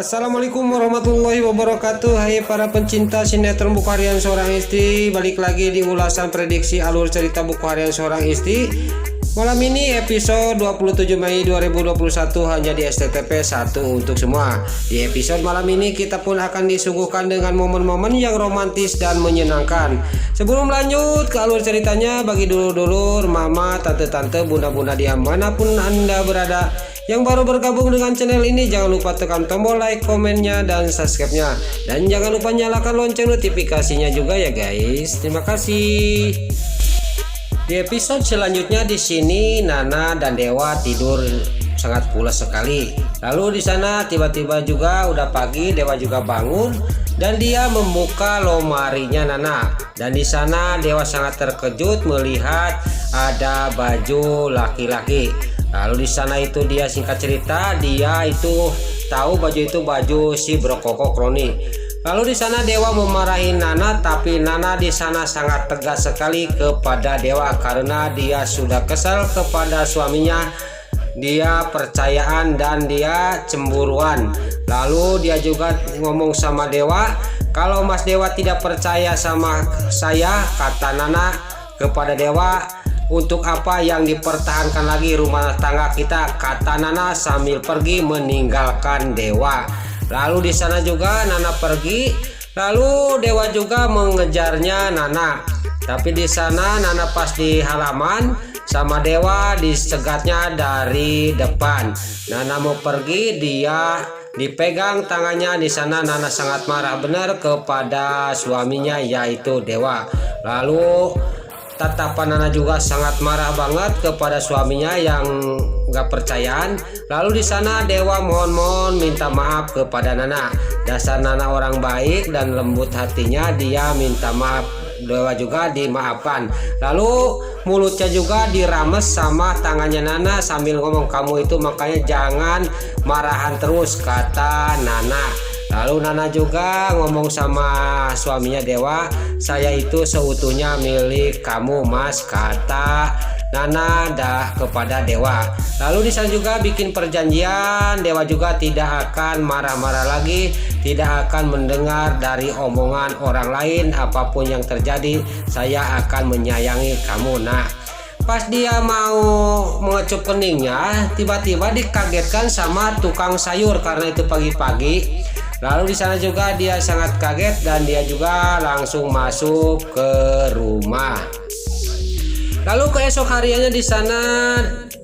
Assalamualaikum warahmatullahi wabarakatuh. Hai para pencinta sinetron Buku Harian Seorang Istri, balik lagi di ulasan prediksi alur cerita Buku Harian Seorang Istri. Malam ini episode 27 Mei 2021 hanya di SCTV 1 untuk semua. Di episode malam ini kita pun akan disuguhkan dengan momen-momen yang romantis dan menyenangkan. Sebelum lanjut ke alur ceritanya, bagi dulur-dulur, mama, tante-tante, bunda-bunda dimanapun Anda berada yang baru bergabung dengan channel ini, jangan lupa tekan tombol like, komennya, dan subscribe-nya. Dan jangan lupa nyalakan lonceng notifikasinya juga ya guys. Terima kasih. Di episode selanjutnya di sini Nana dan Dewa tidur sangat pulas sekali. Lalu di sana tiba-tiba juga udah pagi, Dewa juga bangun dan dia membuka lemarinya Nana. Dan di sana Dewa sangat terkejut melihat ada baju laki-laki. Lalu di sana itu dia singkat cerita dia itu tahu baju itu baju si Brokoko Kroni. Lalu di sana Dewa memarahi Nana, tapi Nana di sana sangat tegas sekali kepada Dewa karena dia sudah kesal kepada suaminya. Dia percayaan dan dia cemburuan. Lalu dia juga ngomong sama Dewa, kalau Mas Dewa tidak percaya sama saya, kata Nana kepada Dewa, untuk apa yang dipertahankan lagi rumah tangga kita, kata Nana sambil pergi meninggalkan Dewa. Lalu di sana juga Nana pergi, lalu Dewa juga mengejarnya Nana. Tapi di sana Nana pas di halaman sama Dewa dicegatnya dari depan. Nana mau pergi, dia dipegang tangannya. Di sana Nana sangat marah benar kepada suaminya yaitu Dewa. Lalu tatapan Nana juga sangat marah banget kepada suaminya yang gak percayaan. Lalu di sana Dewa mohon minta maaf kepada Nana. Dasar Nana orang baik dan lembut hatinya, dia minta maaf. Dewa juga dimaafkan. Lalu mulutnya juga dirames sama tangannya Nana sambil ngomong, kamu itu makanya jangan marahan terus, kata Nana. Lalu Nana juga ngomong sama suaminya Dewa, saya itu seutuhnya milik kamu Mas, kata Nana kepada Dewa. Lalu di sana juga bikin perjanjian, Dewa juga tidak akan marah-marah lagi, tidak akan mendengar dari omongan orang lain apapun yang terjadi, saya akan menyayangi kamu. Nah, pas dia mau mengecup keningnya, tiba-tiba dikagetkan sama tukang sayur karena itu pagi-pagi. Lalu di sana juga dia sangat kaget dan dia juga langsung masuk ke rumah. Lalu keesok hariannya di sana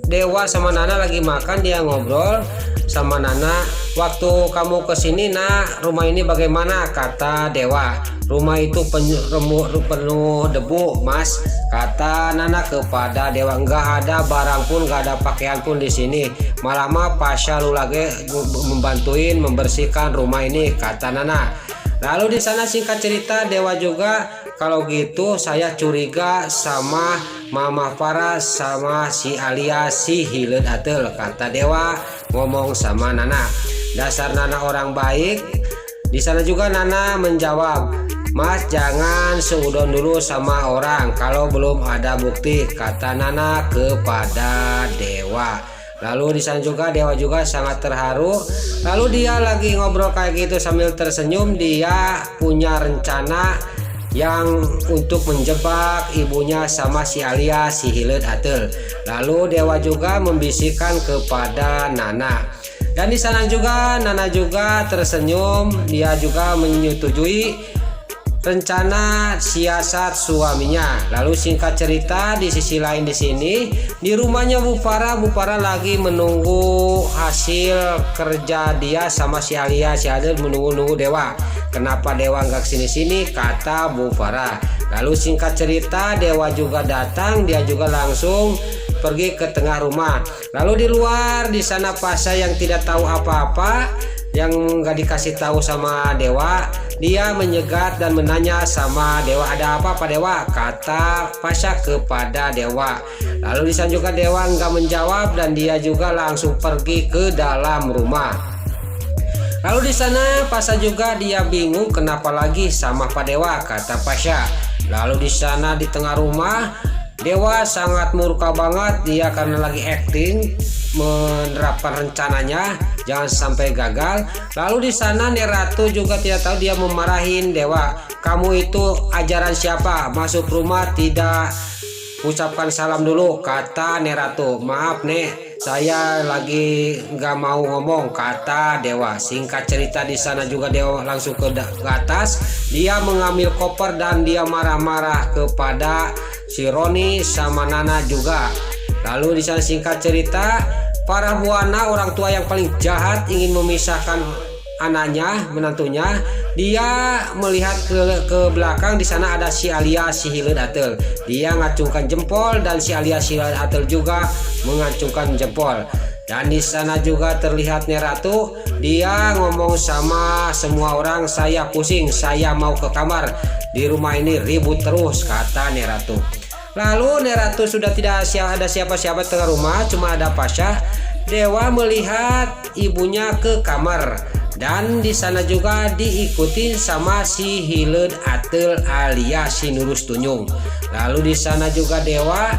Dewa sama Nana lagi makan, dia ngobrol sama Nana. Waktu kamu kesini nak, rumah ini bagaimana, kata Dewa. Rumah itu penuh debu Mas, kata Nana kepada Dewa. Enggak ada barang pun, enggak ada pakaian pun di sini. Malah mah Pasha lu lagi membantuin membersihkan rumah ini, kata Nana. Lalu di sana singkat cerita Dewa juga, kalau gitu saya curiga sama Mama Farah sama si Alia si Hileud atel, kata Dewa ngomong sama Nana. Dasar Nana orang baik. Di sana juga Nana menjawab, Mas jangan seudon dulu sama orang kalau belum ada bukti, kata Nana kepada Dewa. Lalu di sana juga Dewa juga sangat terharu. Lalu dia lagi ngobrol kayak gitu sambil tersenyum, dia punya rencana yang untuk menjebak ibunya sama si Alia si Hileud atel. Lalu Dewa juga membisikkan kepada Nana. Dan di sana juga Nana juga tersenyum, dia juga menyetujui rencana siasat suaminya. Lalu singkat cerita di sisi lain di sini di rumahnya Bu Farah lagi menunggu hasil kerja dia sama si Alia si Adel, menunggu Dewa. Kenapa Dewa nggak kesini-sini, kata Bu Farah. Lalu singkat cerita Dewa juga datang, dia juga langsung pergi ke tengah rumah. Lalu di luar di sana Pasha yang tidak tahu apa-apa, yang nggak dikasih tahu sama Dewa, dia menyegat dan menanya sama Dewa, ada apa Pak Dewa, kata Pasha kepada Dewa. Lalu di sana juga Dewa nggak menjawab dan dia juga langsung pergi ke dalam rumah. Lalu di sana Pasha juga dia bingung kenapa lagi sama Pak Dewa, kata Pasha. Lalu di sana di tengah rumah Dewa sangat murka banget dia karena lagi acting menerapkan rencananya jangan sampai gagal. Lalu di sana Neratu juga tidak tahu, dia memarahin Dewa, kamu itu ajaran siapa, masuk rumah tidak ucapkan salam dulu, kata Neratu. Maaf Nek, saya lagi nggak mau ngomong, kata Dewa. Singkat cerita di sana juga Dewa langsung ke atas, dia mengambil koper dan dia marah-marah kepada si Roni sama Nana juga. Lalu di sana singkat cerita para buana, orang tua yang paling jahat, ingin memisahkan anaknya, menantunya. Dia melihat ke belakang, di sana ada si Alia si Hileud Ateul. Dia ngacungkan jempol dan si Alia si Hileud Ateul juga mengacungkan jempol. Dan di sana juga terlihat Neratu, dia ngomong sama semua orang, saya pusing, saya mau ke kamar, di rumah ini ribut terus, kata Neratu. Lalu Neratu sudah tidak ada siapa-siapa tengah rumah, cuma ada Pasha. Dewa melihat ibunya ke kamar dan di sana juga diikuti sama si Hileud Ateul alias si Nurus Tunyung. Lalu di sana juga Dewa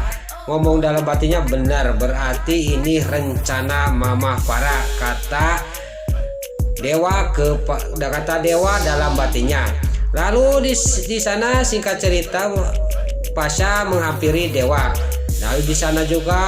ngomong dalam batinnya, benar berarti ini rencana Mama Farah, kata Dewa dalam batinnya. Lalu di sana singkat cerita Pasha menghampiri Dewa. Lalu di sana juga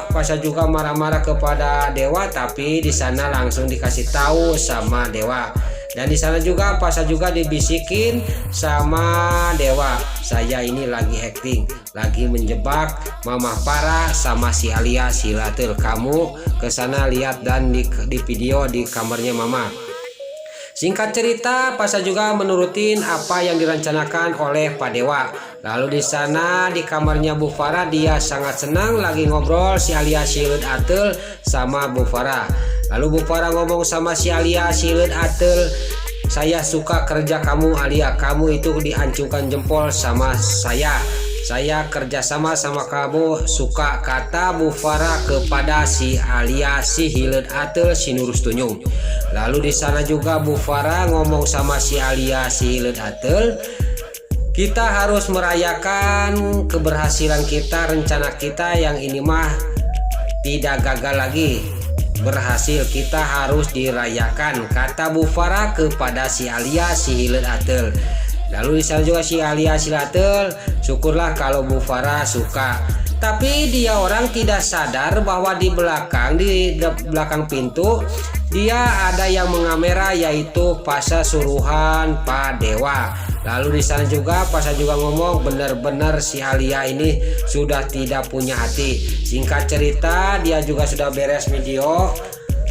Pasha juga marah-marah kepada Dewa, tapi di sana langsung dikasih tahu sama Dewa. Dan di sana juga Pasha juga dibisikin sama Dewa, saya ini lagi acting, lagi menjebak Mama Farah sama si Alia si Hileud Ateul. Kamu ke sana lihat dan di video di kamarnya Mama. Singkat cerita, Pasha juga menurutin apa yang direncanakan oleh Pak Dewa. Lalu di sana di kamarnya Bu Farah, dia sangat senang lagi ngobrol si Alia si Hileud Ateul sama Bu Farah. Lalu Bu Farah ngomong sama si Alia si Hileud Ateul, saya suka kerja kamu Alia, kamu itu diancungkan jempol sama saya kerjasama sama kamu suka, kata Bu Farah kepada si Alia si Hileud Ateul si Nurus Tunyung. Lalu di sana juga Bu Farah ngomong sama si Alia si Hileud Ateul, kita harus merayakan keberhasilan kita, rencana kita yang ini mah tidak gagal lagi, berhasil, kita harus dirayakan, kata Bu Farah kepada si Alia si Hileud Ateul. Lalu di sana juga si Alia si Hileud Ateul, syukurlah kalau Bu Farah suka. Tapi dia orang tidak sadar bahwa di belakang pintu dia ada yang mengamera, yaitu Pasha suruhan Pak Dewa. Lalu di sana juga Pasha juga ngomong, benar-benar si Alia ini sudah tidak punya hati. Singkat cerita dia juga sudah beres video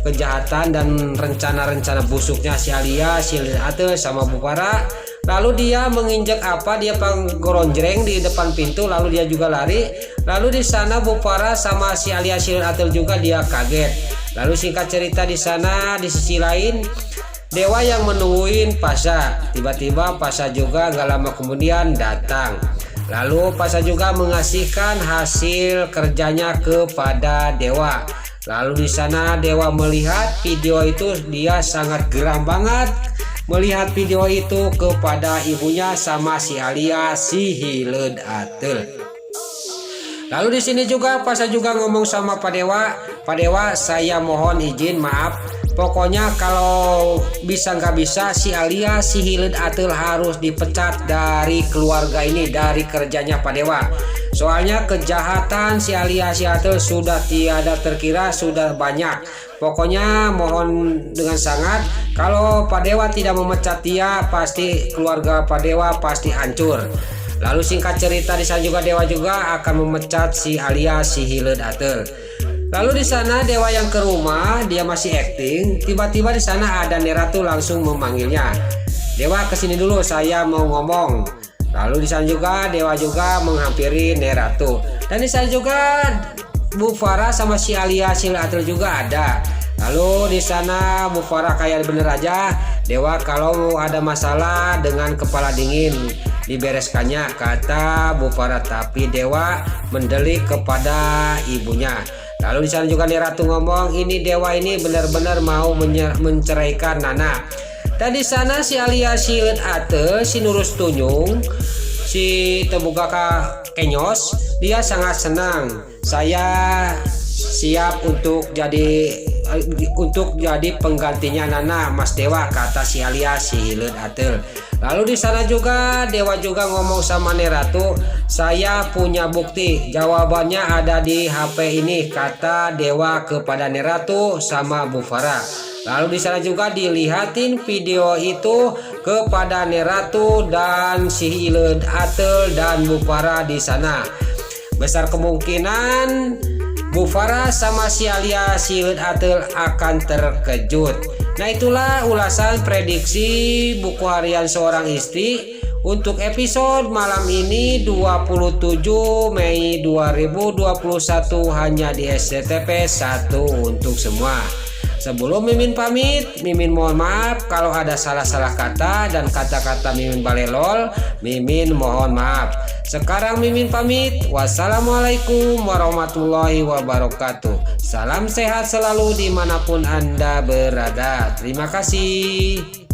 kejahatan dan rencana-rencana busuknya si Alia si Hileud Ateul sama Bu Farah. Lalu dia menginjak dia penggoronjreng di depan pintu, lalu dia juga lari. Lalu di sana Bu Farah sama si Alia si Hileud Ateul juga dia kaget. Lalu singkat cerita di sana di sisi lain Dewa yang menungguin Pasha. Tiba-tiba Pasha juga gak lama kemudian datang. Lalu Pasha juga mengasihkan hasil kerjanya kepada Dewa. Lalu di sana Dewa melihat video itu, dia sangat geram banget melihat video itu kepada ibunya sama si Alia si Hileud Ateul. Lalu di sini juga Pasha juga ngomong sama Pak Dewa, saya mohon izin, maaf, pokoknya kalau bisa nggak bisa si Alia si Hileud Ateul harus dipecat dari keluarga ini, dari kerjanya Pak Dewa. Soalnya kejahatan si Alia si Ateul sudah tiada terkira, sudah banyak. Pokoknya mohon dengan sangat, kalau Pak Dewa tidak memecat dia, pasti keluarga Pak Dewa pasti hancur. Lalu singkat cerita di sana juga Dewa juga akan memecat si Alia si Hileud Ateul. Lalu di sana Dewa yang ke rumah, dia masih acting. Tiba-tiba di sana ada Neratu langsung memanggilnya. Dewa kesini dulu, saya mau ngomong. Lalu di sana juga Dewa juga menghampiri Neratu. Dan di sana juga Bu Farah sama si Alia si Hileud Ateul juga ada. Lalu di sana Bu Farah kayak bener aja, Dewa kalau ada masalah dengan kepala dingin dibereskannya, kata Bu Farah. Tapi Dewa mendelik kepada ibunya. Lalu di sana juga Neratu ngomong, ini Dewa ini benar-benar mau menceraikan Nana. Dan di sana si Alia si Hileud Ateul si Nurus Tunyung si tebugaka Kenyos, dia sangat senang. Saya siap untuk jadi penggantinya Nana, Mas Dewa, kata si Alia si Hileud Atel. Lalu di sana juga Dewa juga ngomong sama Neratu, saya punya bukti, jawabannya ada di HP ini, kata Dewa kepada Neratu sama Bu Farah. Lalu di sana juga dilihatin video itu kepada Neratu dan si Hileud Atel dan Bu Farah di sana. Besar kemungkinan Bu Farah sama si Alia si Hileud Atel akan terkejut. Nah, itulah ulasan prediksi buku harian seorang istri untuk episode malam ini 27 Mei 2021 hanya di SCTP 1 untuk semua. Sebelum Mimin pamit, Mimin mohon maaf kalau ada salah-salah kata dan kata-kata Mimin balelol, Mimin mohon maaf. Sekarang Mimin pamit. Wassalamualaikum warahmatullahi wabarakatuh. Salam sehat selalu dimanapun Anda berada. Terima kasih.